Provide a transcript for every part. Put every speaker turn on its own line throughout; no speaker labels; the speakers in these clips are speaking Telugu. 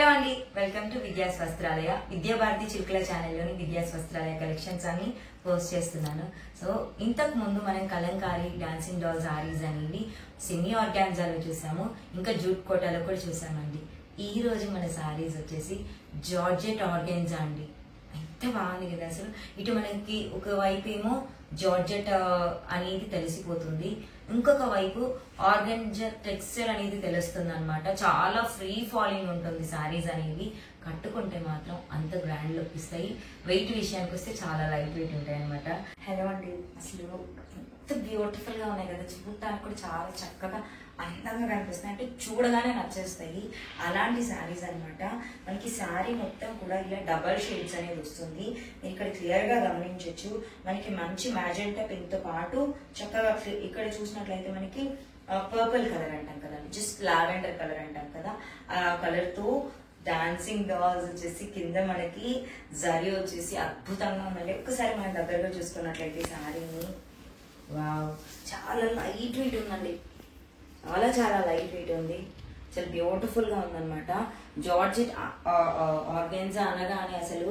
హలో అండి, వెల్కమ్ టు విద్యాస్ వస్త్రాలయ. విద్యాభారతి చిలుకల ఛానల్లోని విద్యాస్ వస్త్రాలయ కలెక్షన్స్ అని పోస్ట్ చేస్తున్నాను. సో ఇంతకు ముందు మనం కలంకారీ, డాన్సింగ్ డాల్ సారీస్ అనేవి సెమీ ఆర్గాన్జాలో చూసాము, ఇంకా జూట్ కోటాలో కూడా చూసామండి. ఈ రోజు మన సారీస్ వచ్చేసి జార్జెట్ ఆర్గాన్జా అండి. ఎంత బాగుంది కదా అసలు. ఇటు మనకి ఒక వైపు ఏమో జార్జెట్ అనేది తెలిసిపోతుంది, ఇంకొక వైపు ఆర్గాన్జా టెక్స్చర్ అనేది తెలుస్తుంది అనమాట. చాలా ఫ్రీ ఫాలింగ్ ఉంటుంది సారీస్ అనేవి. కట్టుకుంటే మాత్రం అంత గ్రాండ్ లుక్ ఇస్తాయి. వెయిట్ విషయానికి వస్తే చాలా లైట్ వెయిట్ ఉంటాయి అనమాట. హలో అండి, అసలు ఎంత బ్యూటిఫుల్ గా ఉన్నాయి కదా, చూడటానికి కూడా చాలా చక్కగా అందంగా కనిపిస్తాయి, అంటే చూడగానే నచ్చేస్తాయి అలాంటి శారీస్ అనమాట. మనకి శారీ మొత్తం కూడా ఇలా డబల్ షేడ్స్ అనేది వస్తుంది. మీరు ఇక్కడ క్లియర్ గా గమనించవచ్చు. మనకి మంచి మ్యాజెంటా పింక్ తో పాటు చక్కగా ఇక్కడ చూసినట్లయితే మనకి పర్పుల్ కలర్ అంటాం కదా, జస్ట్ లావెండర్ కలర్ అంటాం కదా, ఆ కలర్ తో డాన్సింగ్ డాల్స్ వచ్చేసి కింద మనకి జరీ వచ్చేసి అద్భుతంగా ఉందండి. ఒక్కసారి మనం దగ్గరగా చూసుకున్నట్లయితే శారీని, వావ్, చాలా లైట్ వెయిట్ ఉందండి. చాలా లైట్ వెయిట్ ఉంది, చాలా బ్యూటిఫుల్ గా ఉందన్నమాట. జార్జెట్ ఆర్గాన్జా అనగానే అసలు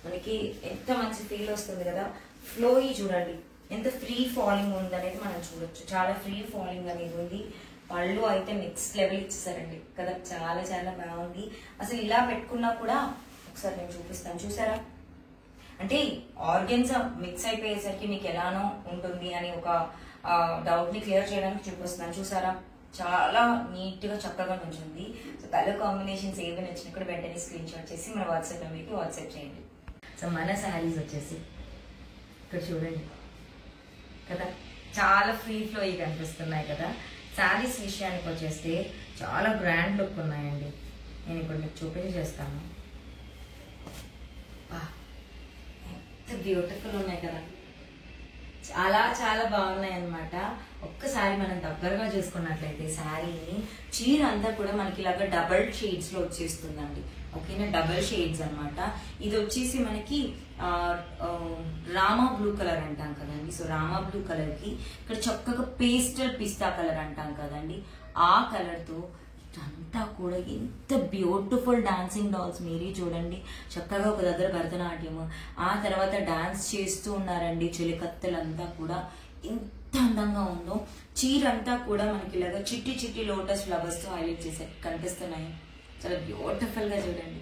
మనకి ఎంత మంచి ఫీల్ వస్తుంది కదా. ఫ్లోయి చూడండి ఎంత ఫ్రీ ఫాలింగ్ ఉందనేది మనం చూడొచ్చు. చాలా ఫ్రీ ఫాలింగ్ అనేది ఉంది. పళ్ళు అయితే నెక్స్ట్ లెవెల్ ఇచ్చేసారండి కదా, చాలా బాగుంది. అసలు ఇలా పెట్టుకున్నా కూడా ఒకసారి నేను చూపిస్తాను, చూసారా? అంటే ఆర్గాన్జా మిక్స్ అయిపోయేసరికి మీకు ఎలానో ఉంటుంది అని ఒక డౌట్ ని క్లియర్ చేయడానికి చూపిస్తున్నాను. చూసారా, చాలా నీట్ గా చక్కగా నుంచింది. సో కలర్ కాంబినేషన్స్ ఏవి నచ్చినా కూడా వెంటనే స్క్రీన్ షాట్ చేసి మన వాట్సాప్ నెంబర్కి వాట్సాప్ చేయండి. సో మన శారీస్ వచ్చేసి ఇక్కడ చూడండి కదా, చాలా ఫ్రీ ఫ్లో కనిపిస్తున్నాయి కదా. శారీస్ విషయానికి వచ్చేస్తే చాలా గ్రాండ్ లుక్ ఉన్నాయండి. నేను ఇప్పుడు మీకు చూపించేస్తాను. ఎంత బ్యూటిఫుల్ ఉన్నాయి కదా, చాలా బాగున్నాయి అనమాట. ఒక్కసారి మనం దగ్గరగా చూసుకున్నట్లయితే శారీని, చీర అంతా కూడా మనకి ఇలాగా డబల్ షేడ్స్ లో వచ్చేస్తుందండి. ఓకేనా, డబల్ షేడ్స్ అనమాట. ఇది వచ్చేసి మనకి రామా బ్లూ కలర్ అంటాం కదండి. సో రామా బ్లూ కలర్ కి ఇక్కడ చక్కగా పేస్టల్ పిస్తా కలర్ అంటాం కదండి, ఆ కలర్ తో అంతా కూడా ఎంత బ్యూటిఫుల్ డాన్సింగ్ డాల్స్. మీరే చూడండి, చక్కగా ఒక దగ్గర భరతనాట్యం, ఆ తర్వాత డాన్స్ చేస్తూ ఉన్నారండి చెలికత్తెలంతా కూడా. ఎంత అందంగా ఉందో. చీర అంతా కూడా మనకి ఇలాగా చిట్టి లోటస్ ఫ్లవర్స్ తో హైలైట్ చేసే కనిపిస్తున్నాయి. చాలా బ్యూటిఫుల్ గా చూడండి,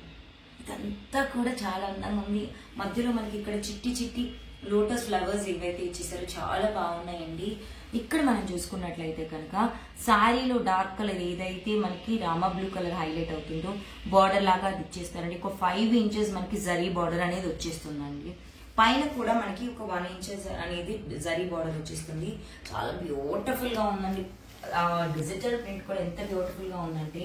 ఇదంతా కూడా చాలా అందంగా ఉంది. మధ్యలో మనకి ఇక్కడ చిట్టి లోటస్ ఫ్లవర్స్ ఏవైతే ఇచ్చేసారో చాలా బాగున్నాయండి. ఇక్కడ మనం చూసుకున్నట్లయితే కనుక శారీలో డార్క్ కలర్ ఏదైతే మనకి రామా బ్లూ కలర్ హైలైట్ అవుతుందో బార్డర్ లాగా అది ఇచ్చేస్తారండి. ఒక 5 ఇంచెస్ మనకి జరీ బార్డర్ అనేది వచ్చేస్తుందండి. పైన కూడా మనకి ఒక 1 ఇంచెస్ అనేది జరీ బార్డర్ వచ్చేస్తుంది. చాలా బ్యూటిఫుల్ గా ఉందండి. డిజిటల్ ప్రింట్ కూడా ఎంత బ్యూటిఫుల్ గా ఉందంటే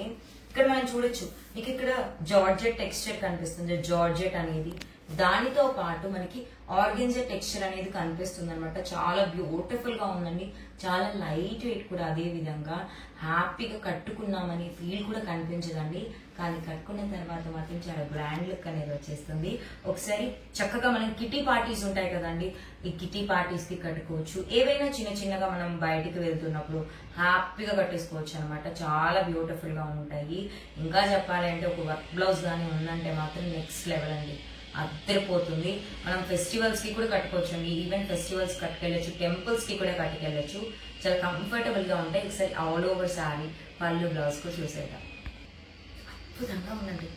ఇక్కడ మనం చూడొచ్చు. మీకు ఇక్కడ జార్జెట్ టెక్స్చర్ కనిపిస్తుంది, జార్జెట్ అనేది. దానితో పాటు మనకి ఆర్గాన్జా టెక్స్చర్ అనేది కనిపిస్తుంది అనమాట. చాలా బ్యూటిఫుల్ గా ఉందండి. చాలా లైట్ వెయిట్ కూడా. అదే విధంగా హ్యాపీగా కట్టుకున్నామని ఫీల్ కూడా కనిపించదండి, కానీ కట్టుకున్న తర్వాత మాత్రం చాలా బ్రాండ్ లుక్ అనేది వచ్చేస్తుంది. ఒకసారి చక్కగా మనం కిటీ పార్టీస్ ఉంటాయి కదండి, ఈ కిటీ పార్టీస్ కి కట్టుకోవచ్చు. ఏవైనా చిన్నగా మనం బయటికి వెళ్తున్నప్పుడు హ్యాపీగా కట్టేసుకోవచ్చు అనమాట. చాలా బ్యూటిఫుల్ గా ఉంటాయి. ఇంకా చెప్పాలంటే ఒక వర్క్ బ్లౌజ్ కానీ ఉందంటే మాత్రం నెక్స్ట్ లెవెల్ అండి, అద్దరిపోతుంది. మనం ఫెస్టివల్స్ కి కూడా కట్టుకోవచ్చు అండి. ఈవెన్ ఫెస్టివల్స్ కట్టుకెళ్ళచ్చు, టెంపుల్స్ కి కూడా కట్టుకెళ్ళచ్చు. చాలా కంఫర్టబుల్ గా ఉంటాయి. ఒకసారి ఆల్ ఓవర్ శారీ, పళ్ళు, బ్లౌజ్ కూడా చూసేద్దాం. అద్భుతంగా ఉందండి.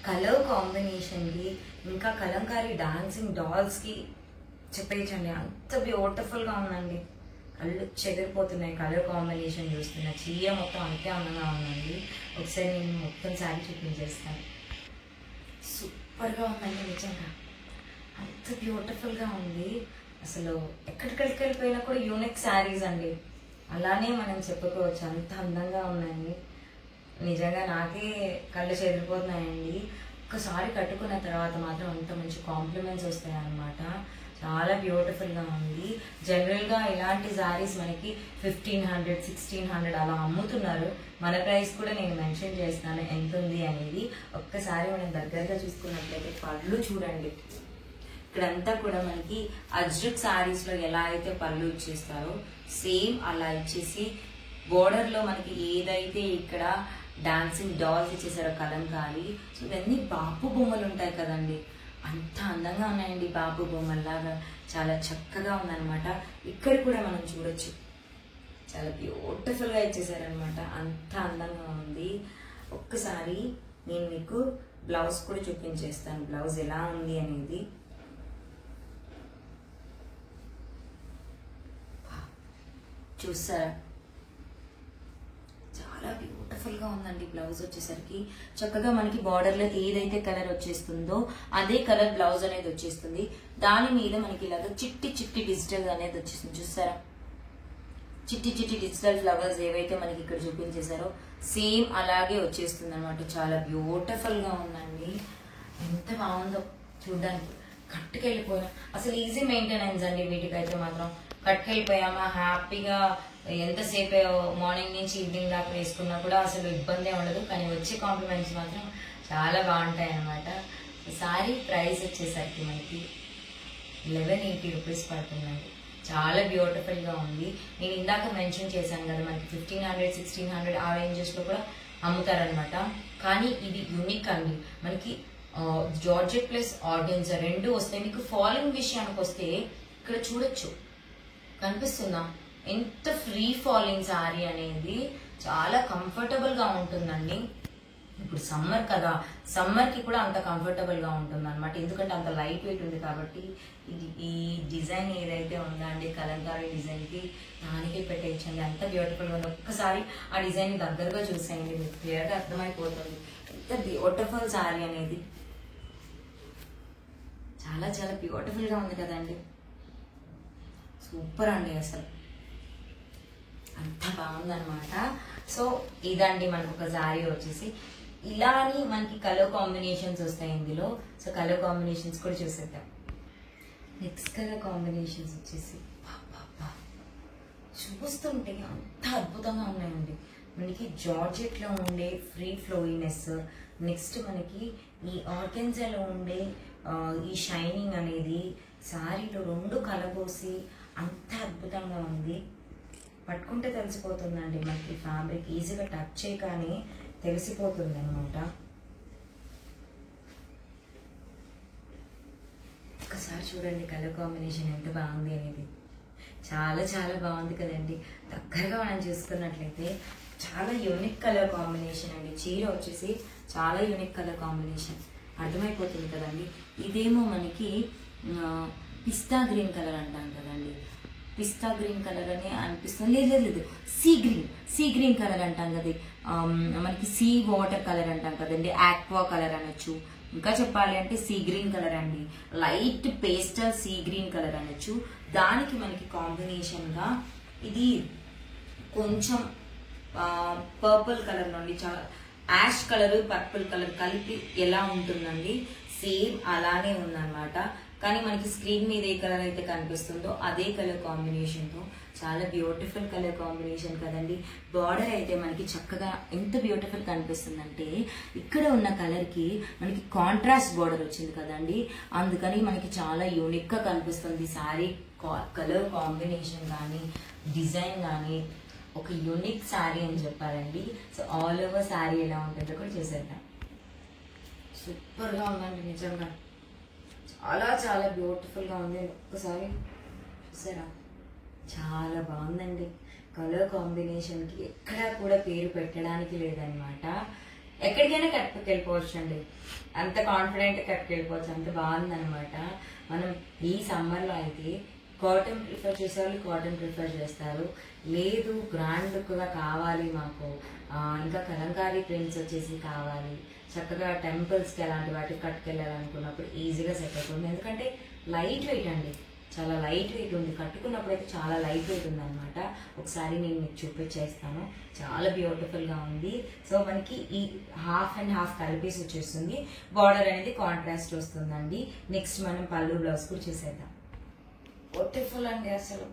కలర్ కాంబినేషన్ కి, ఇంకా కలంకారీ డాన్సింగ్ డాల్స్ కి చెప్పేయచ్చండి, అంత బ్యూటిఫుల్ గా ఉందండి. కళ్ళు చెదిరిపోతున్నాయి కలర్ కాంబినేషన్ చూస్తున్నా. చీర మొత్తం అంతే అందంగా ఉందండి. ఒకసారి నేను మొత్తం శారీ చూపించేస్తాను. సూపర్ గా ఉందండి, నిజంగా అంత బ్యూటిఫుల్ గా ఉంది. అసలు ఎక్కడికి వెళ్ళిపోయినా కూడా యూనిక్ శారీస్ అండి, అలానే మనం చెప్పుకోవచ్చు. అంత అందంగా ఉన్నాయి. నిజంగా నాకే కళ్ళు చెదిరిపోతున్నాయండి. ఒక్కసారి కట్టుకున్న తర్వాత మాత్రం అంత మంచి కాంప్లిమెంట్స్ వస్తాయి అన్నమాట. చాలా బ్యూటిఫుల్ గా ఉంది. జనరల్ గా ఇలాంటి శారీస్ మనకి 1500, 1600 అలా అమ్ముతున్నారు. మన ప్రైస్ కూడా నేను మెన్షన్ చేస్తాను ఎంత ఉంది అనేది. ఒక్కసారి మనం దగ్గరగా చూసుకున్నట్లయితే పళ్ళు చూడండి. ఇక్కడంతా కూడా మనకి అజ్రక్ శారీస్ లో ఎలా అయితే పళ్ళు ఇచ్చేస్తారో సేమ్ అలా ఇచ్చేసి బోర్డర్ లో మనకి ఏదైతే ఇక్కడ డాన్సింగ్ డాల్స్ ఇచ్చేసారు కలంకారీ. సో ఇవన్నీ బాపు బొమ్మలు ఉంటాయి కదండి, అంత అందంగా ఉన్నాయండి బాపు బొమ్మల్లాగా. చాలా చక్కగా ఉందన్నమాట. ఇక్కడ కూడా మనం చూడొచ్చు, చాలా బ్యూటిఫుల్గా ఇచ్చేసారనమాట, అంత అందంగా ఉంది. ఒక్కసారి నేను మీకు బ్లౌజ్ కూడా చూపించేస్తాను, బ్లౌజ్ ఎలా ఉంది అనేది. చూసారా, చాలా బ్యూటిఫుల్గా ఉందండి బ్లౌజ్ వచ్చేసరికి. చక్కగా మనకి బార్డర్లో ఏదైతే కలర్ వచ్చేస్తుందో అదే కలర్ బ్లౌజ్ అనేది వచ్చేస్తుంది. దాని మీద మనకి ఇలాగ చిట్టి చిట్టి డిజిటల్ అనేది వచ్చేస్తుంది. చూసారా, చిట్టి చిట్టి డిజిటల్ ఫ్లవర్స్ ఏవైతే మనకి ఇక్కడ చూపించేశారో సేమ్ అలాగే వచ్చేస్తుంది అనమాట. చాలా బ్యూటిఫుల్గా ఉందండి, ఎంత బాగుందో చూడడానికి. కట్టుకెళ్ళిపోయాం, అసలు ఈజీ మెయింటెనెన్స్ అండి వీటికైతే మాత్రం. కట్టుకెళ్ళిపోయామా హ్యాపీగా, ఎంతసేపు మార్నింగ్ నుంచి ఈవినింగ్ దాకా వేసుకున్నా కూడా అసలు ఇబ్బంది ఉండదు. కానీ వచ్చే కాంప్లిమెంట్స్ మాత్రం చాలా బాగుంటాయి అనమాట. సారీ ప్రైస్ వచ్చేసరికి మనకి 1180 రూపీస్ పడుతుందండి. చాలా బ్యూటిఫుల్గా ఉంది. నేను ఇందాక మెన్షన్ చేశాను కదా, మనకి 1500, 1600 ఆ రేంజెస్లో కూడా అమ్ముతారనమాట. కానీ ఇది యూనిక్ అండి. మనకి జార్జెట్ ప్లస్ ఆర్గెన్జా రెండు వస్తాయి. మీకు ఫాలింగ్ విషయానికి వస్తే ఇక్కడ చూడొచ్చు, కనిపిస్తుందా ఎంత ఫ్రీ ఫాలింగ్ సారీ అనేది. చాలా కంఫర్టబుల్ గా ఉంటుందండి. ఇప్పుడు సమ్మర్ కదా, సమ్మర్ కి కూడా అంత కంఫర్టబుల్ గా ఉంటుంది అనమాట, ఎందుకంటే అంత లైట్ వెయిట్ ఉంది కాబట్టి. ఈ డిజైన్ ఏదైతే ఉందా అండి కలంకారీ డిజైన్ కి దానికి పెట్టేయచ్చండి, అంత బ్యూటిఫుల్ గా ఉంది. ఒక్కసారి ఆ డిజైన్ దగ్గరగా చూసేయండి, మీకు క్లియర్ గా అర్థమైపోతుంది ఎంత బ్యూటిఫుల్ సారీ అనేది. చాలా చాలా బ్యూటిఫుల్ గా ఉంది కదండి, సూపర్ అండి, అసలు అంత బాగుందనమాట. సో ఇదండి మనకు ఒక సారీ వచ్చేసి. ఇలా అని మనకి కలర్ కాంబినేషన్స్ వస్తాయి ఇందులో. సో కలర్ కాంబినేషన్స్ కూడా చూసేద్దాం. నెక్స్ట్ కలర్ కాంబినేషన్స్ వచ్చేసి చూస్తుంటే అంత అద్భుతంగా ఉన్నాయండి. మనకి జార్జెట్ లో ఉండే ఫ్రీ ఫ్లోయినెస్, నెక్స్ట్ మనకి ఈ ఆర్గెన్జాలో ఉండే ఈ షైనింగ్ అనేది సారీలో రెండు కలబోసి అంత అద్భుతంగా ఉంది. పట్టుకుంటే తెలిసిపోతుందండి మనకి, ఫ్యాబ్రిక్ ఈజీగా టచ్ చేయగానే తెలిసిపోతుంది అనమాట. ఒకసారి చూడండి కలర్ కాంబినేషన్ ఎంత బాగుంది అనేది. చాలా చాలా బాగుంది కదండి. దగ్గరగా మనం చూసుకున్నట్లయితే చాలా యూనిక్ కలర్ కాంబినేషన్ అండి. చీర వచ్చేసి చాలా యూనిక్ కలర్ కాంబినేషన్, అర్థమైపోతుంది కదండి. ఇదేమో మనకి పిస్తా గ్రీన్ కలర్ అంటాం కదండి, పిస్తా గ్రీన్ కలర్ అని అనిపిస్తుంది. లేదు, సీ గ్రీన్ కలర్ అంటాం కదా, మనకి సీ వాటర్ కలర్ అంటాం కదండి, ఆక్వా కలర్ అనొచ్చు. ఇంకా చెప్పాలి అంటే సీ గ్రీన్ కలర్ అండి, light pastel sea green colour అనొచ్చు. దానికి మనకి కాంబినేషన్ గా ఇది కొంచెం పర్పుల్ కలర్ నుండి చాలా యాష్ కలర్ పర్పుల్ కలర్ కలిపి ఎలా ఉంటుందండి, సేమ్ అలానే ఉందన్నమాట. కానీ మనకి స్క్రీన్ మీద ఏ కలర్ అయితే కనిపిస్తుందో అదే కలర్ కాంబినేషన్ తో చాలా బ్యూటిఫుల్ కలర్ కాంబినేషన్ కదండి. బార్డర్ అయితే మనకి చక్కగా ఎంత బ్యూటిఫుల్ కనిపిస్తుందంటే ఇక్కడ ఉన్న కలర్ కి మనకి కాంట్రాస్ట్ బార్డర్ వచ్చింది కదండి, అందుకని మనకి చాలా యూనిక్ గా కనిపిస్తుంది సారీ. కలర్ కాంబినేషన్ కానీ డిజైన్ కానీ ఒక యూనిక్ సారీ అని చెప్పాలండి. సో ఆల్ ఓవర్ సారీ ఎలా ఉంటుందో కూడా చూసేద్దాం. సూపర్ గా ఉందండి నిజంగా, చాలా చాలా బ్యూటిఫుల్ గా ఉంది. ఒక్కసారి చూసారా, చాలా బాగుందండి. కలర్ కాంబినేషన్ కి ఎక్కడా కూడా పేరు పెట్టడానికి లేదనమాట. ఎక్కడికైనా కట్టుకెళ్ళిపోవచ్చు అండి, అంత కాన్ఫిడెంట్ కట్టుకెళ్ళిపోవచ్చు, అంత బాగుందనమాట. మనం ఈ సమ్మర్ లో అయితే కాటన్ ప్రిఫర్ చేసే వాళ్ళు కాటన్ ప్రిఫర్ చేస్తారు, లేదు గ్రాండ్ లుక్గా కావాలి మాకు, ఇంకా కలంకారీ ప్రింట్స్ వచ్చేసి కావాలి, చక్కగా టెంపుల్స్కి అలాంటి వాటికి కట్టుకెళ్ళాలనుకున్నప్పుడు ఈజీగా సెట్ అవుతుంది. ఎందుకంటే లైట్ వెయిట్ అండి, చాలా లైట్ వెయిట్ ఉంది, కట్టుకున్నప్పుడు అయితే చాలా లైట్ వెయిట్ ఉందన్నమాట. ఒకసారి నేను మీకు చూపించేస్తాను, చాలా బ్యూటిఫుల్గా ఉంది. సో మనకి ఈ హాఫ్ అండ్ హాఫ్ కలిపేసి వచ్చేస్తుంది, బార్డర్ అనేది కాంట్రాస్ట్ వస్తుందండి. నెక్స్ట్ మనం పళ్ళు బ్లౌజ్ కూడా చూసేద్దాం. బ్యూటిఫుల్ అండి, అసలు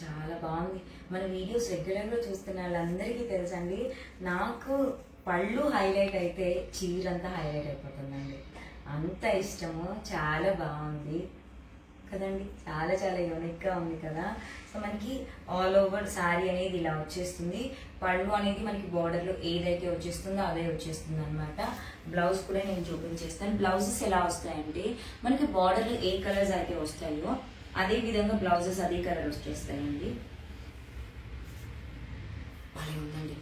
చాలా బాగుంది. మన వీడియోస్ రెగ్యులర్గా చూస్తున్న వాళ్ళందరికీ తెలుసండి, నాకు పళ్ళు హైలైట్ అయితే చీర అంతా హైలైట్ అయిపోతుందండి, అంత ఇష్టము. చాలా బాగుంది, కదండి, చాలా చాలా యూనిక్ గా ఉంది కదా. సో మనకి ఆల్ ఓవర్ శారీ అనేది ఇలా వచ్చేస్తుంది. పళ్ళు అనేది మనకి బార్డర్ లో ఏదైతే వచ్చేస్తుందో అదే వచ్చేస్తుంది అనమాట. బ్లౌజ్ కూడా నేను చూపించేస్తాను. బ్లౌజెస్ ఎలా వస్తాయంటే మనకి బార్డర్ లో ఏ కలర్స్ అయితే వస్తాయో అదే విధంగా బ్లౌజెస్ అదే కలర్ వచ్చేస్తాయండి. భలే ఉందండి,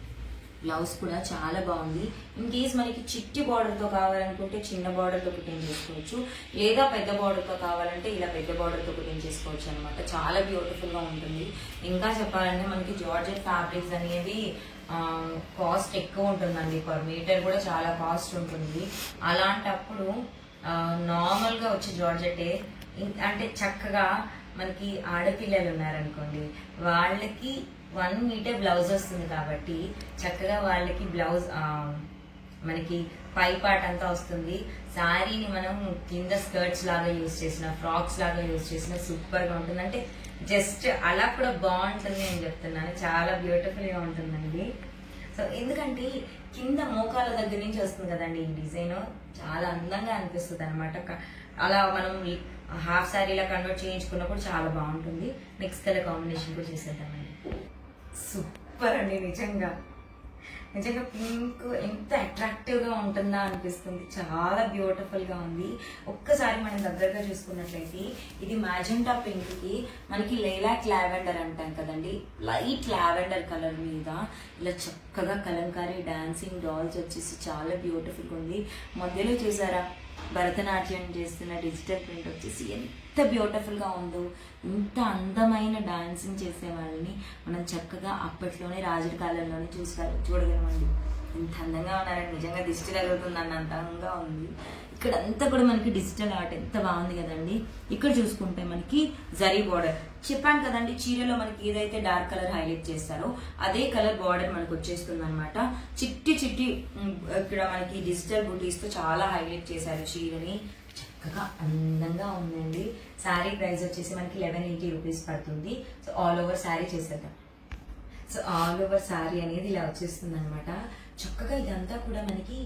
బ్లౌజ్ కూడా చాలా బాగుంది. ఇన్ కేస్ మనకి చిట్టి బార్డర్తో కావాలనుకుంటే చిన్న బార్డర్తో కుట్టింగ్ చేసుకోవచ్చు, లేదా పెద్ద బార్డర్తో కావాలంటే ఇలా పెద్ద బార్డర్తో కుట్టింగ్ చేసుకోవచ్చు అనమాట. చాలా బ్యూటిఫుల్గా ఉంటుంది. ఇంకా చెప్పాలంటే మనకి జార్జెట్ ఫ్యాబ్రిక్స్ అనేవి కాస్ట్ ఎక్కువ ఉంటుందండి. పర్ మీటర్ కూడా చాలా కాస్ట్ ఉంటుంది. అలాంటప్పుడు నార్మల్గా వచ్చే జార్జెటే అంటే చక్కగా మనకి ఆడపిల్లలు ఉన్నారనుకోండి, వాళ్ళకి 1 మీటర్ బ్లౌజ్ వస్తుంది కాబట్టి చక్కగా వాళ్ళకి బ్లౌజ్ మనకి పై పార్ట్ అంతా వస్తుంది. శారీని మనం కింద స్కర్ట్స్ లాగా యూజ్ చేసిన, ఫ్రాక్స్ లాగా యూజ్ చేసిన సూపర్ గా ఉంటుంది. అంటే జస్ట్ అలా కూడా బాగుంటుంది అని చెప్తున్నాను. చాలా బ్యూటిఫుల్ గా ఉంటుందండి. సో ఎందుకంటే కింద మోకాల దగ్గర నుంచి వస్తుంది కదండి ఈ డిజైన్, చాలా అందంగా అనిపిస్తుంది అనమాట. అలా మనం హాఫ్ శారీలా కన్వర్ట్ చేయించుకున్నప్పుడు చాలా బాగుంటుంది. నెక్స్ట్ కలర్ కాంబినేషన్ కూడా చేసేద్దామండి. సూపర్ అండి, నిజంగా నిజంగా పింక్ ఎంత అట్రాక్టివ్ గా ఉంటుందా అనిపిస్తుంది. చాలా బ్యూటిఫుల్ గా ఉంది. ఒక్కసారి మనం దగ్గరగా చూసుకున్నట్లయితే ఇది మ్యాజెంటా పింక్ కి మనకి లైలాక్ లావెండర్ అంటాం కదండి, లైట్ లావెండర్ కలర్ మీద ఇలా చక్కగా కలంకారీ డాన్సింగ్ డాల్స్ వచ్చేసి చాలా బ్యూటిఫుల్ గా ఉంది. మధ్యలో చూసారా భరతనాట్యం చేస్తున్న డిజిటల్ ప్రింట్ వచ్చేసి ఎంత బ్యూటిఫుల్ గా ఉందో. ఇంత అందమైన డాన్సింగ్ చేసే వాళ్ళని మనం చక్కగా అప్పట్లోనే రాజుల కాలంలోనే చూడగలమండి. ఎంత అందంగా ఉన్నారండి, నిజంగా దిష్టి తగులుతుంది అన్నంత అందంగా ఉంది. ఇక్కడ అంతా కూడా మనకి డిజిటల్ ఆర్ట్ ఎంత బాగుంది కదండి. ఇక్కడ చూసుకుంటే మనకి జరీ బార్డర్ చెప్పాను కదండి, చీరలో మనకి ఏదైతే డార్క్ కలర్ హైలైట్ చేస్తారో అదే కలర్ బార్డర్ మనకు వచ్చేస్తుంది అనమాట. చిట్టి చిట్టి ఇక్కడ మనకి డిజిటల్ బూటీస్ తో చాలా హైలైట్ చేశారు చీరని. చక్కగా అందంగా ఉందండి. శారీ ప్రైస్ వచ్చేసి మనకి 1180 రూపీస్ పడుతుంది. సో ఆల్ ఓవర్ శారీ చేసేద్దాం. సో ఆల్ ఓవర్ శారీ అనేది ఇలా వచ్చేస్తుంది అనమాట. చక్కగా ఇదంతా కూడా మనకి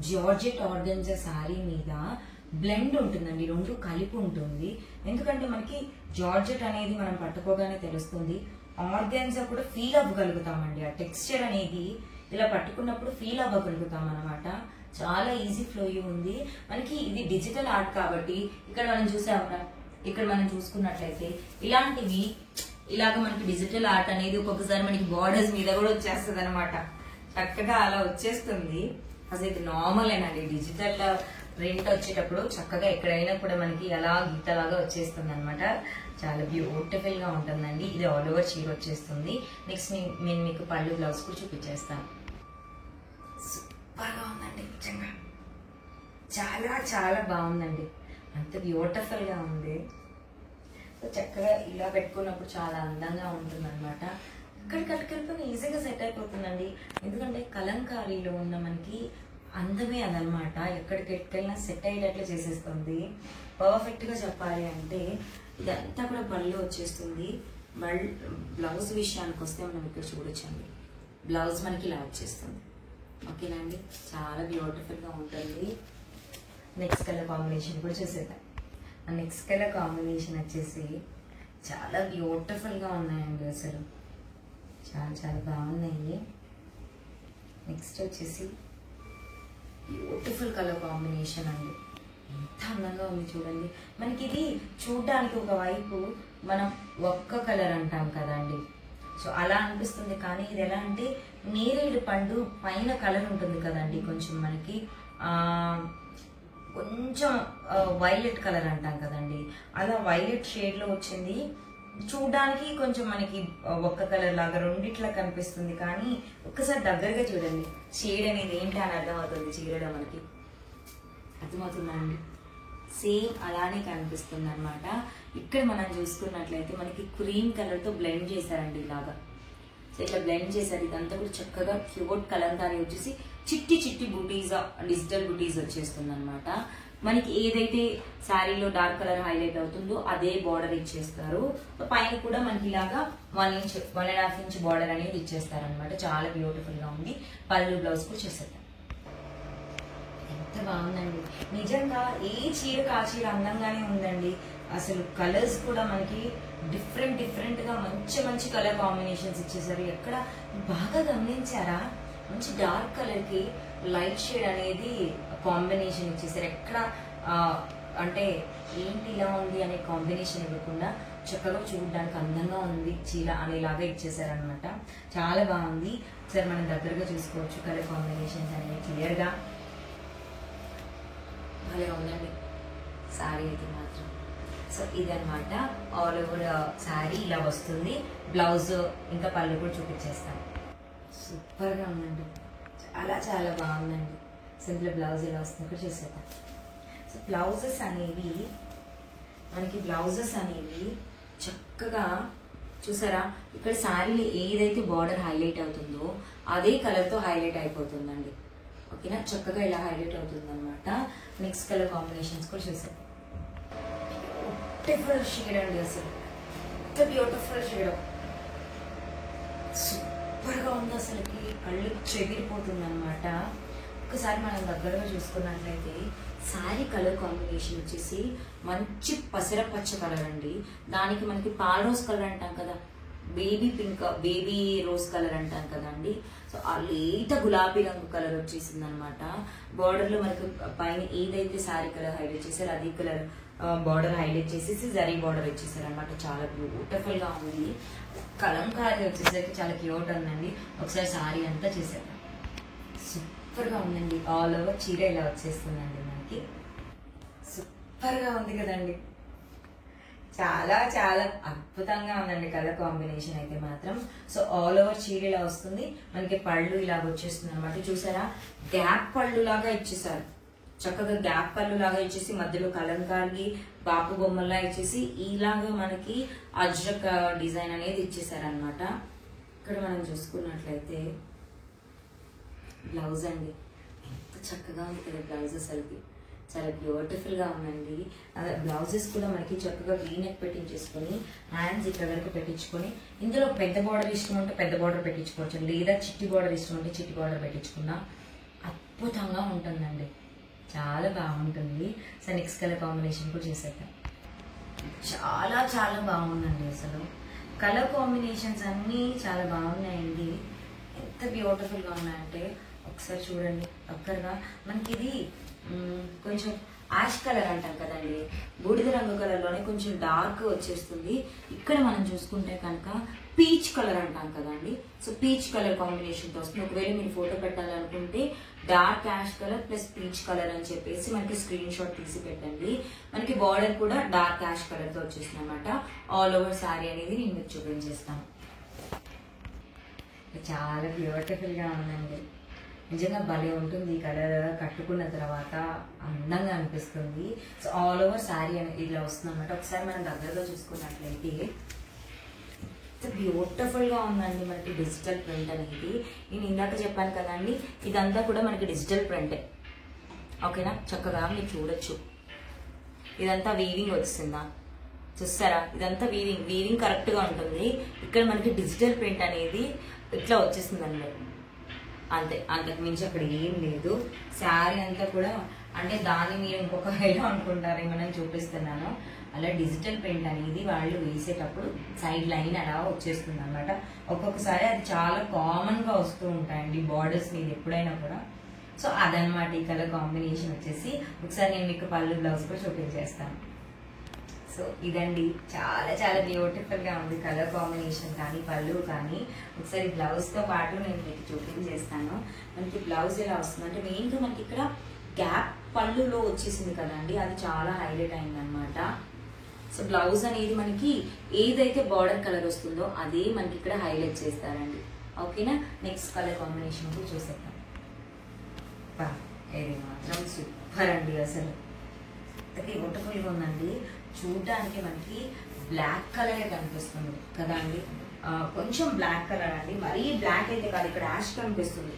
జార్జెట్ ఆర్గన్జా శారీ మీద బ్లెండ్ ఉంటుందండి, రెండు కలిపి ఉంటుంది. ఎందుకంటే మనకి జార్జెట్ అనేది మనం పట్టుకోగానే తెలుస్తుంది, ఆర్గన్జా కూడా ఫీల్ అవ్వగలుగుతామండి. ఆ టెక్స్చర్ అనేది ఇలా పట్టుకున్నప్పుడు ఫీల్ అవ్వగలుగుతాం అనమాట. చాలా ఈజీ ఫ్లోయీ ఉంది. మనకి ఇది డిజిటల్ ఆర్ట్ కాబట్టి ఇక్కడ మనం చూసామన్నా, ఇక్కడ మనం చూసుకున్నట్లయితే ఇలాంటివి ఇలాగ మనకి డిజిటల్ ఆర్ట్ అనేది ఒక్కొక్కసారి మనకి బార్డర్స్ మీద కూడా వచ్చేస్తుంది అనమాట. చక్కగా అలా వచ్చేస్తుంది. అసలు ఇది నార్మల్ ఏనండి, డిజిటల్ ప్రింట్ వచ్చేటప్పుడు చక్కగా ఎక్కడైనా కూడా మనకి అలా గీతలాగా వచ్చేస్తుంది అనమాట. చాలా బ్యూటిఫుల్ గా ఉంటుందండి. ఇది ఆల్ ఓవర్ చీర వచ్చేస్తుంది. నెక్స్ట్ నేను మీకు పళ్ళు బ్లౌజ్ కూడా చూపించేస్తాను. సూపర్ గా ఉందండి, నిజంగా చాలా చాలా బాగుందండి. అంత బ్యూటిఫుల్ గా ఉంది. సో చక్కగా ఇలా పెట్టుకున్నప్పుడు చాలా అందంగా ఉంటుంది అనమాట. ఇక్కడ కట్టుకెళ్ళిపోయి ఈజీగా సెట్ అయిపోతుందండి. ఎందుకంటే కలంకారీలో ఉన్న మనకి అందమే అదనమాట. ఎక్కడికి ఎట్టుకెళ్ళినా సెట్ అయ్యేటట్లు చేసేస్తుంది. పర్ఫెక్ట్ గా చెప్పాలి అంటే ఇదంతా కూడా పళ్ళు వచ్చేస్తుంది. బ్లౌజ్ విషయానికి వస్తే మనం ఇక్కడ చూడొచ్చండి, బ్లౌజ్ మనకి ఇలా వచ్చేస్తుంది. ఓకేనా అండి, చాలా బ్యూటిఫుల్ గా ఉంటుంది. నెక్స్ట్ కలర్ కాంబినేషన్ కూడా చూసేద్దాం. ఆ నెక్స్ట్ కలర్ కాంబినేషన్ వచ్చేసి చాలా బ్యూటిఫుల్ గా ఉన్నాయండి. అసలు చాలా చాలా బాగున్నాయి. నెక్స్ట్ వచ్చేసి బ్యూటిఫుల్ కలర్ కాంబినేషన్ అండి, ఎంత అందంగా ఉంది చూడండి. మనకి ఇది చూడడానికి ఒక వైపు మనం ఒక్క కలర్ అంటాం కదండి, సో అలా అనిపిస్తుంది. కానీ ఇది ఎలా అంటే నేరేడు పండు పైన కలర్ ఉంటుంది కదండి, కొంచెం మనకి కొంచెం వైలెట్ కలర్ అంటాం కదండి, అలా వైలెట్ షేడ్ లో వచ్చింది. చూడడానికి కొంచెం మనకి ఒక్క కలర్ లాగా రెండిట్లా కనిపిస్తుంది. కానీ ఒక్కసారి దగ్గరగా చూడండి, షేడ్ అనేది ఏంటి అని అర్థమవుతుంది. చీరలో మనకి అర్థమవుతుందండి, సేమ్ అలానే కనిపిస్తుంది అనమాట. ఇక్కడ మనం చూసుకున్నట్లయితే మనకి క్రీమ్ కలర్ తో బ్లెండ్ చేశారండి ఇలాగా. సో ఇట్లా బ్లెండ్ చేశారు. ఇదంతా కూడా చక్కగా క్యూట్ కలంకారీ వచ్చేసి చిట్టి చిట్టి బూటీస్, డిజిటల్ బూటీస్ వచ్చేస్తుంది అనమాట. మనకి ఏదైతే శారీలో డార్క్ కలర్ హైలైట్ అవుతుందో అదే బార్డర్ ఇచ్చేస్తారు. పైన కూడా మనకి ఇలాగా 1.5 ఇంచ్ బార్డర్ అనేది ఇచ్చేస్తారు అనమాట. చాలా బ్యూటిఫుల్ గా ఉంది. పళ్ళు బ్లౌజ్ కూడా చేసేద్దాం. ఎంత బాగుందండి, నిజంగా ఏ చీరకు ఆ చీర అందంగానే ఉందండి. అసలు కలర్స్ కూడా మనకి డిఫరెంట్ గా మంచి మంచి కలర్ కాంబినేషన్స్ ఇచ్చేసారు. ఎక్కడ బాగా గమనించారా, మంచి డార్క్ కలర్ కి లైట్ షేడ్ అనేది కాంబినేషన్ ఇచ్చేసారు. ఎక్కడ అంటే ఏంటి ఇలా ఉంది అనే కాంబినేషన్ ఇవ్వకుండా చక్కగా చూడడానికి అందంగా ఉంది చీర అనేలాగా ఇచ్చేసారనమాట. చాలా బాగుంది. సరే మనం దగ్గరగా చూసుకోవచ్చు కలర్ కాంబినేషన్స్ అనేవి క్లియర్ గా. భలే ఉందండి శారీ అయితే మాత్రం. సో ఇదనమాట ఆల్ ఓవర్ శారీ ఇలా వస్తుంది. బ్లౌజ్ ఇంకా పళ్ళు కూడా చూపించేస్తాను. సూపర్ గా ఉందండి, చాలా చాలా బాగుందండి. సింపుల్ బ్లౌజ్ ఇలా వస్తుంది కూడా చూసేద్దాం. సో బ్లౌజెస్ అనేవి చక్కగా చూసారా, ఇక్కడ శారీలో ఏదైతే బార్డర్ హైలైట్ అవుతుందో అదే కలర్ తో హైలైట్ అయిపోతుందండి. ఓకేనా, చక్కగా ఇలా హైలైట్ అవుతుంది అనమాట. నెక్స్ట్ కలర్ కాంబినేషన్స్ కూడా చూసారు. బ్యూటిఫుల్ షేడ్ అండి, అసలు ఎంత బ్యూటిఫుల్ షేడ్, సూపర్ గా ఉంది. అసలుకి కళ్ళు చెదిరిపోతుంది అనమాట. ఒకసారి మనం దగ్గరగా చూసుకున్నట్లయితే శారీ కలర్ కాంబినేషన్ వచ్చేసి మంచి పసర పచ్చ కలర్ అండి. దానికి మనకి పాల రోజ్ కలర్ అంటాం కదా, baby pink, baby rose colour అంటాం కదండి. సో ఆ లేత గులాబీ రంగు కలర్ వచ్చేసింది అనమాట. బార్డర్ లో మనకి పైన ఏదైతే శారీ కలర్ హైలైట్ చేశారో అదే కలర్ బార్డర్ హైలైట్ చేసేసి జరీ బార్డర్ వచ్చేసారు అనమాట. చాలా బ్యూటిఫుల్ గా ఉంది. కలంకారీ వచ్చేసరికి చాలా క్యూట్ ఉందండి. ఒకసారి శారీ అంతా చేశారు, సూపర్ గా ఉందండి. ఆల్ ఓవర్ చీర ఇలా వచ్చేస్తుందండి మనకి. సూపర్ గా ఉంది కదండి, చాలా చాలా అద్భుతంగా ఉందండి కలర్ కాంబినేషన్ అయితే మాత్రం. సో ఆల్ ఓవర్ చీర ఇలా వస్తుంది మనకి. పళ్ళు ఇలాగ వచ్చేస్తుంది అనమాట. చూసారా, గ్యాప్ పళ్ళు లాగా ఇచ్చేసారు. చక్కగా గ్యాప్ పళ్ళు లాగా ఇచ్చేసి మధ్యలో కలంకారీ బాపు బొమ్మల్లా ఇచ్చేసి ఇలాగా మనకి అజ్రక్ డిజైన్ అనేది ఇచ్చేసారనమాట. ఇక్కడ మనం చూసుకున్నట్లయితే బ్లౌజ్ అండి, ఎంత చక్కగా ఉంది కదా బ్లౌజ్, అసలుకి చాలా బ్యూటిఫుల్ గా ఉందండి. బ్లౌజెస్ కూడా మనకి చక్కగా వీ నెక్ పెట్టించేసుకొని హ్యాండ్స్ ఇక్కడ వరకు పెట్టించుకొని, ఇందులో పెద్ద బార్డర్ ఇష్టం ఉంటే పెద్ద బార్డర్ పెట్టించుకోవచ్చు, లేదా చిట్టి బార్డర్ ఇష్టం ఉంటే చిట్టి బార్డర్ పెట్టించుకున్నా అద్భుతంగా ఉంటుందండి, చాలా బాగుంటుంది. సో నెక్స్ట్ కలర్ కాంబినేషన్ కూడా చేసేద్దాం. చాలా చాలా బాగుందండి, అసలు కలర్ కాంబినేషన్స్ అన్నీ చాలా బాగున్నాయండి. ఎంత బ్యూటిఫుల్ గా ఉన్నాయంటే ఒకసారి చూడండి ఒక్కరుగా. మనకి ఇది కొంచెం యాష్ కలర్ అంటాం కదండి, బూడిద రంగు కలర్ లోనే కొంచెం డార్క్ వచ్చేస్తుంది. ఇక్కడ మనం చూసుకుంటే కనుక పీచ్ కలర్ అంటాం కదండి. సో పీచ్ కలర్ కాంబినేషన్ తో వస్తుంది. ఒకవేళ మీరు ఫోటో పెట్టాలనుకుంటే dark ash colour plus peach colour అని చెప్పేసి మనకి స్క్రీన్ షాట్ తీసి పెట్టండి. మనకి బార్డర్ కూడా డార్క్ యాష్ కలర్ తో వచ్చేస్తుంది అనమాట. ఆల్ ఓవర్ శారీ అనేది నేను మీకు చూపించేస్తాను. చాలా బ్యూటిఫుల్ గా ఉందండి, నిజంగా భలే ఉంటుంది. ఈ కలర్ కట్టుకున్న తర్వాత అందంగా అనిపిస్తుంది. సో ఆల్ ఓవర్ శారీ అనేది ఇలా వస్తుంది అనమాట. ఒకసారి మనం దగ్గరగా చూసుకున్నట్లయితే ఎంత బ్యూటిఫుల్ గా ఉందండి మనకి డిజిటల్ ప్రింట్ అనేది. నేను ఇందాక చెప్పాను కదండి, ఇదంతా కూడా మనకి డిజిటల్ ప్రింటే. ఓకేనా, చక్కగా మీరు చూడొచ్చు. ఇదంతా వీవింగ్ వచ్చిందా, చూస్తారా, ఇదంతా వీవింగ్ కరెక్ట్ గా ఉంటుంది. ఇక్కడ మనకి డిజిటల్ ప్రింట్ అనేది ఇట్లా వచ్చేస్తుందండి, అంతే, అంతకు మించి అక్కడ ఏం లేదు. శారీ అంతా కూడా అంటే దాన్ని మీరు ఇంకొక ఎలా అనుకుంటారేమో నేను చూపిస్తున్నాను. అలా డిజిటల్ ప్రింట్ అనేది వాళ్ళు వేసేటప్పుడు సైడ్ లైన్ అలా వచ్చేస్తుంది అనమాట. ఒక్కొక్కసారి అది చాలా కామన్ గా వస్తూ ఉంటాయండి బార్డర్స్ మీద ఎప్పుడైనా కూడా. సో అదనమాట ఈ కలర్ కాంబినేషన్ వచ్చేసి. ఒకసారి నేను మీకు పళ్ళు బ్లౌజ్ కూడా చూపించేస్తాను. సో ఇదండి, చాలా చాలా బ్యూటిఫుల్ గా ఉంది కలర్ కాంబినేషన్ కానీ పళ్ళు కానీ. ఒకసారి బ్లౌజ్ తో పాటు నేను మీకు చూపించేస్తాను. మనకి బ్లౌజ్ ఎలా వస్తుంది అంటే మెయిన్ గా మనకి ఇక్కడ గ్యాప్ పళ్ళులో వచ్చేసింది కదండి, అది చాలా హైలైట్ అయింది అనమాట. సో బ్లౌజ్ అనేది మనకి ఏదైతే బార్డర్ కలర్ వస్తుందో అదే మనకి ఇక్కడ హైలైట్ చేస్తారండి. ఓకేనా, నెక్స్ట్ కలర్ కాంబినేషన్ కూడా చూసేద్దాం. ఇది మాత్రం సూపర్ అండి, అసలు బ్యూటిఫుల్ గా ఉందండి. చూడడానికి మనకి బ్లాక్ కలర్ కనిపిస్తుంది కదా అండి, కొంచెం బ్లాక్ కలర్ అండి, మరీ బ్లాక్ అయితే కాదు, ఇక్కడ యాష్ కనిపిస్తుంది.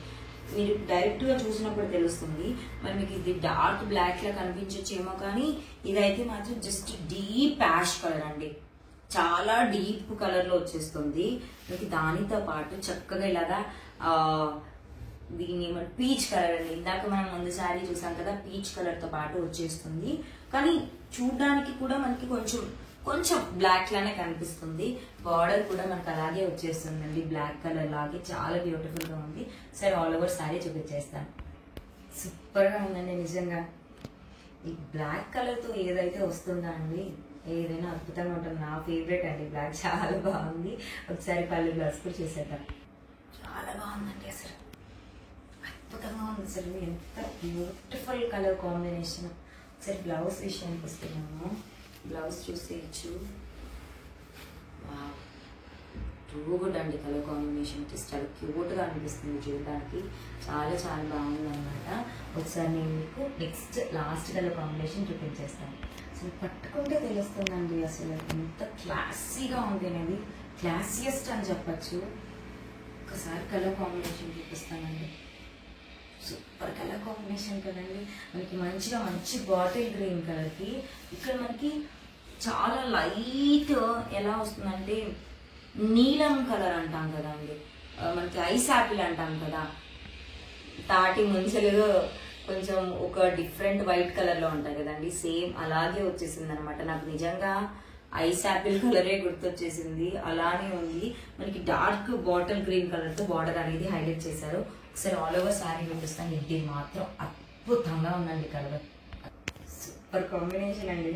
మీరు డైరెక్ట్ గా చూసినప్పుడు తెలుస్తుంది. మరి మీకు ఇది డార్క్ బ్లాక్ లా కనిపించచ్చేమో, కానీ ఇదైతే మాత్రం జస్ట్ డీప్ యాష్ కలర్ అండి, చాలా డీప్ కలర్ లో వచ్చేస్తుంది. మీకు దానితో పాటు చక్కగా ఇలాగా దీన్ని ఏమంటే పీచ్ కలర్ అండి. ఇందాక మనం ముందు శారీ చూసాం కదా, పీచ్ కలర్ తో పాటు వచ్చేస్తుంది. కానీ చూడడానికి కూడా మనకి కొంచెం కొంచెం బ్లాక్ లానే కనిపిస్తుంది. బార్డర్ కూడా మనకి అలాగే వచ్చేస్తుందండి, బ్లాక్ కలర్ లాగే చాలా బ్యూటిఫుల్ గా ఉంది. సరే ఆల్ ఓవర్ శారీ చూపించేస్తాను. సూపర్ గా ఉందండి నిజంగా. ఈ బ్లాక్ కలర్ తో ఏదైతే వస్తుందా అండి, ఏదైనా అద్భుతంగా ఉంటుంది. నా ఫేవరెట్ అండి బ్లాక్, చాలా బాగుంది. ఒకసారి పళ్ళు బ్లౌజ్ కూడా చేసేద్దాం. చాలా బాగుందండి, అసలు అద్భుతంగా ఉంది. అసలు ఎంత బ్యూటిఫుల్ కలర్ కాంబినేషన్. ఒకసారి బ్లౌజ్ విషయానికి వస్తున్నాము. బ్లౌజ్ చూసేయచ్చు. టూ గుడ్ అండి కలర్ కాంబినేషన్ వచ్చేసి చాలా క్యూట్గా అనిపిస్తుంది చూడడానికి. చాలా చాలా బాగుంది అనమాట. ఒకసారి నేను మీకు నెక్స్ట్ లాస్ట్ కలర్ కాంబినేషన్ చూపించేస్తాను. అసలు పట్టుకుంటే తెలుస్తుందండి అసలు ఎంత క్లాసీగా ఉంది అనేది, క్లాసియస్ట్ అని చెప్పచ్చు. ఒకసారి కలర్ కాంబినేషన్ చూపిస్తానండి. సూపర్ కలర్ కాంబినేషన్ కదండి. మనకి మంచిగా మంచి బాటిల్ గ్రీన్ కలర్కి ఇక్కడ మనకి చాలా లైట్ ఎలా వస్తుందంటే నీలం కలర్ అంటాం కదండి, మనకి ఐస్ యాపిల్ అంటాం కదా, తాటి ముంచలు కొంచెం ఒక డిఫరెంట్ వైట్ కలర్ లో ఉంటాయి కదండి, సేమ్ అలాగే వచ్చేసింది అనమాట. నాకు నిజంగా ఐస్ యాపిల్ కలరే గుర్తొచ్చేసింది, అలానే ఉంది. మనకి డార్క్ బాటిల్ గ్రీన్ కలర్ తో బార్డర్ అనేది హైలైట్ చేశారు. ఒకసారి ఆల్ ఓవర్ శారీ చూపిస్తాను. ఇది మాత్రం అద్భుతంగా ఉందండి కలర్, సూపర్ కాంబినేషన్ అండి.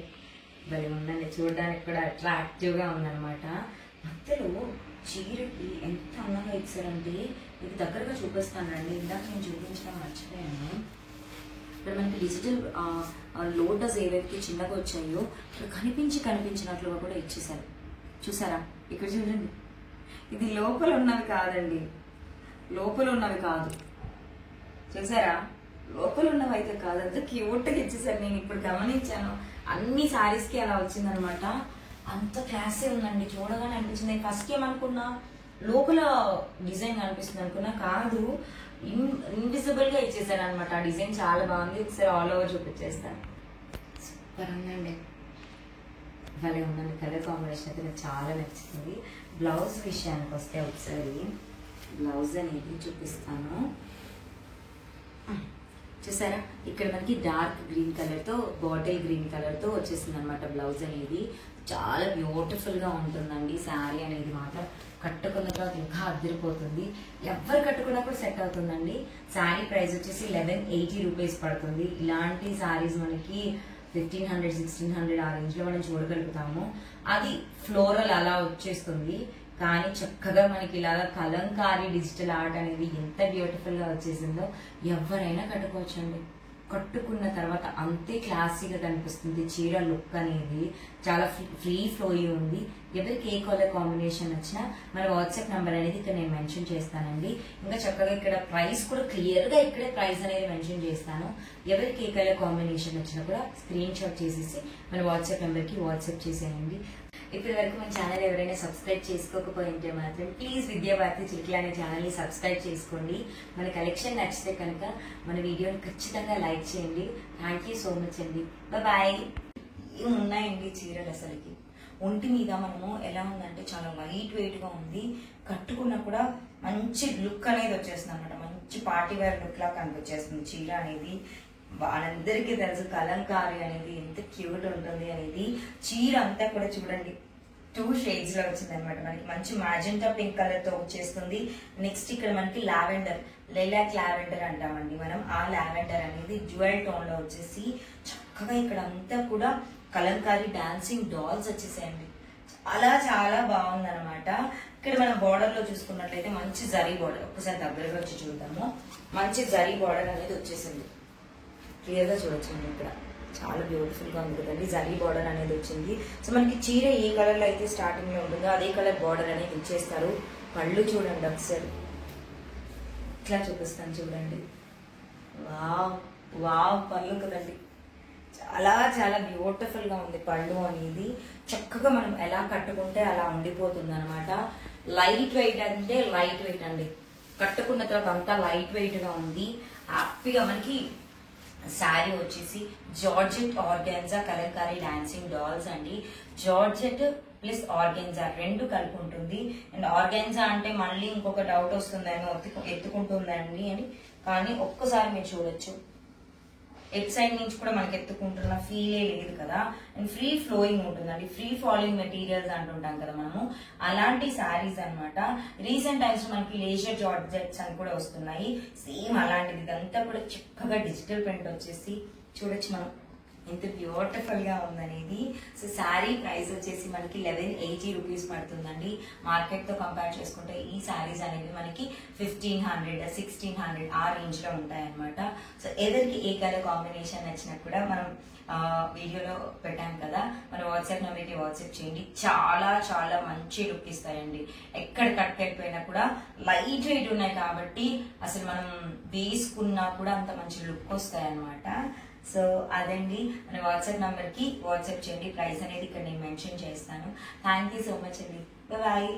భలే ఉందండి, చూడడానికి కూడా అట్రాక్టివ్ గా ఉందన్నమాట. మధ్యలో చీరకి ఎంత అందంగా ఇచ్చారంటే, ఇది దగ్గరగా చూపిస్తానండి. ఇందాక నేను చూపించడం మర్చిపోయాను. ఇక్కడ మనకి డిజిటల్ లోటస్ ఏవైతే చిన్నగా వచ్చాయో ఇక్కడ కనిపించినట్లుగా కూడా ఇచ్చేసారు. చూసారా, ఇక్కడ చూడండి. ఇది లోపల ఉన్నవి కాదండి, లోపల ఉన్నవి కాదు, చూసారా, లోపల ఉన్నవి అయితే కాదు, అంత క్యూట్గా ఇచ్చేసారు. నేను ఇప్పుడు గమనించాను, అన్ని శారీస్ కి అలా వచ్చిందనమాట. అంత క్లాసే ఉందండి, చూడగానే అనిపించింది. నేను ఫస్ట్ ఏమనుకున్నా లోపల డిజైన్ కనిపిస్తుంది అనుకున్నా, కాదు ఇన్విజిబుల్ గా ఇచ్చేసారు అనమాట. ఆ డిజైన్ చాలా బాగుంది. ఒకసారి ఆల్ ఓవర్ చూపించేస్తాను. సూపర్ ఉందండి, భలే ఉందండి. కలర్ కాంబినేషన్ అయితే నాకు చాలా నచ్చింది. బ్లౌజ్ విషయానికి వస్తే ఒకసారి బ్లౌజ్ అనేది చూపిస్తాను. చూసారా, ఇక్కడ మనకి డార్క్ గ్రీన్ కలర్ తో బాటిల్ గ్రీన్ కలర్ తో వచ్చేసింది అనమాట బ్లౌజ్ అనేది. చాలా బ్యూటిఫుల్ గా ఉంటుందండి శారీ అనేది. మాత్రం కట్టుకున్న తర్వాత ఇంకా అదిరిపోతుంది. ఎవరు కట్టుకున్నా కూడా సెట్ అవుతుందండి. శారీ ప్రైస్ వచ్చేసి 1180 రూపీస్ పడుతుంది. ఇలాంటి శారీస్ మనకి 1500, 1600 ఆ రేంజ్ లో మనం చూడగలుగుతాము. అది ఫ్లోరల్ అలా వచ్చేస్తుంది. కానీ చక్కగా మనకి ఇలాగా కలంకారీ డిజిటల్ ఆర్ట్ అనేది ఎంత బ్యూటిఫుల్ గా వచ్చేసిందో ఎవరైనా కట్టుకోవచ్చండి. కట్టుకున్న తర్వాత అంతే క్లాసీగా కనిపిస్తుంది. చీర లుక్ అనేది చాలా ఫ్రీ ఫ్లోయి ఉంది. ఎవరికి ఏ కలర్ కాంబినేషన్ వచ్చినా మన వాట్సాప్ నంబర్ అనేది ఇక్కడ నేను మెన్షన్ చేస్తానండి. ఇంకా చక్కగా ఇక్కడ ప్రైస్ కూడా క్లియర్ గా ఇక్కడే ప్రైస్ అనేది మెన్షన్ చేస్తాను. ఎవరికి ఏ కలర్ కాంబినేషన్ వచ్చినా కూడా స్క్రీన్ షాట్ చేసేసి మన వాట్సాప్ నెంబర్ కి వాట్సాప్ చేసేయండి. ఇప్పటి వరకు మన ఛానల్ ఎవరైనా సబ్స్క్రైబ్ చేసుకోకపోయింటే మాత్రం ప్లీజ్ విద్యాభారతి చిలుకలు అనే ఛానల్ ని సబ్స్క్రైబ్ చేసుకోండి. మన కలెక్షన్ నచ్చితే కనుక మన వీడియోని ఖచ్చితంగా లైక్ చేయండి. థ్యాంక్ యూ సో మచ్ అండి. బాయ్. ఇవి ఉన్నాయండి చీరలు. అసలుకి ఒంటి మీద మనము ఎలా ఉందంటే చాలా లైట్ వెయిట్ గా ఉంది. కట్టుకున్నా కూడా మంచి లుక్ అనేది వచ్చేస్తుంది అనమాట. మంచి పార్టీ వేర్ లుక్ లా కనిపించేస్తుంది చీర అనేది. అందరికీ తెలుసు కలంకారీ అనేది ఎంత క్యూట్ ఉంటుంది అనేది. చీర అంతా కూడా చూడండి 2 షేడ్స్ లో వచ్చింది అనమాట. మనకి మంచి మ్యాజెంటా పింక్ కలర్ తో వచ్చేస్తుంది. నెక్స్ట్ ఇక్కడ మనకి లావెండర్, లైలాక్ లావెండర్ అంటామండి మనం. ఆ లావెండర్ అనేది డ్యూయల్ టోన్ లో వచ్చేసి చక్కగా ఇక్కడ అంతా కూడా కలంకారీ డాన్సింగ్ డాల్స్ వచ్చేసాయండి. చాలా చాలా బాగుంది అనమాట. ఇక్కడ మనం బోర్డర్ లో చూసుకున్నట్లయితే మంచి జరీ బోర్డర్, ఒకసారి దగ్గరగా వచ్చి చూద్దాము. మంచి జరీ బోర్డర్ అనేది వచ్చేసింది, క్లియర్ గా చూడొచ్చండి. ఇక్కడ చాలా బ్యూటిఫుల్ గా ఉంది కదండి. జరీ బార్డర్ అనేది వచ్చింది. సో మనకి చీర ఏ కలర్ లో అయితే స్టార్టింగ్ లో ఉంటుందో అదే కలర్ బార్డర్ అనేది ఇచ్చేస్తారు. పళ్ళు చూడండి ఒకసారి, ఇట్లా చూపిస్తాను చూడండి. వావ్ వావ్ పళ్ళు కదండి, చాలా చాలా బ్యూటిఫుల్ గా ఉంది పళ్ళు అనేది. చక్కగా మనం ఎలా కట్టుకుంటే అలా ఉండిపోతుంది అనమాట. లైట్ వెయిట్ అంటే లైట్ వెయిట్ అండి. కట్టుకున్న తర్వాత అంతా లైట్ వెయిట్ గా ఉంది. హ్యాపీగా మనకి శారీ వచ్చేసి georgette organza Kalamkari dancing dolls అండి. జార్జెట్ ప్లస్ ఆర్గెన్జా 2 కలిపి ఉంటుంది. అండ్ ఆర్గెన్జా అంటే మళ్ళీ ఇంకొక డౌట్ వస్తుందేమో ఎత్తుకుంటుందండి అని, కానీ ఒక్కసారి మీరు చూడొచ్చు ఎట్ సైడ్ నుంచి కూడా మనకి ఎత్తుకుంటున్న ఫీలే లేదు కదా. అండ్ ఫ్రీ ఫ్లోయింగ్ ఉంటుందండి, ఫ్రీ ఫాలోయింగ్ మెటీరియల్స్ అంటుంటాం కదా మనము, అలాంటి శారీస్ అనమాట. రీసెంట్ టైమ్స్ మనకి లేజర్ జార్జెట్స్ అని కూడా వస్తున్నాయి, సేమ్ అలాంటిది. ఇదంతా కూడా చక్కగా డిజిటల్ ప్రింట్ వచ్చేసి చూడొచ్చు మనం ఎంత బ్యూటిఫుల్ గా ఉందనేది. సో శారీ ప్రైస్ వచ్చేసి మనకి 1180 రూపీస్ పడుతుందండి. మార్కెట్ తో కంపేర్ చేసుకుంటే ఈ శారీస్ అనేవి మనకి 1500, 1600 ఆ రేంజ్ లో ఉంటాయి అనమాట. సో ఎవరికి ఏ కలర్ కాంబినేషన్ నచ్చినా కూడా మనం వీడియోలో పెట్టాం కదా, మన వాట్సాప్ నెంబర్కి వాట్సాప్ చేయండి. చాలా చాలా మంచి లుక్ ఇస్తాయండి. ఎక్కడ కట్టుకెళ్ళిపోయినా కూడా లైట్ వెయిట్ ఉన్నాయి కాబట్టి అసలు మనం వేసుకున్నా కూడా అంత మంచి లుక్ వస్తాయి అనమాట. సో అదండి, మన వాట్సాప్ నంబర్ కి వాట్సాప్ చేయండి. ప్రైస్ అనేది ఇక్కడ నేను మెన్షన్ చేస్తాను. థ్యాంక్ యూ సో మచ్ అండి. బాయ్.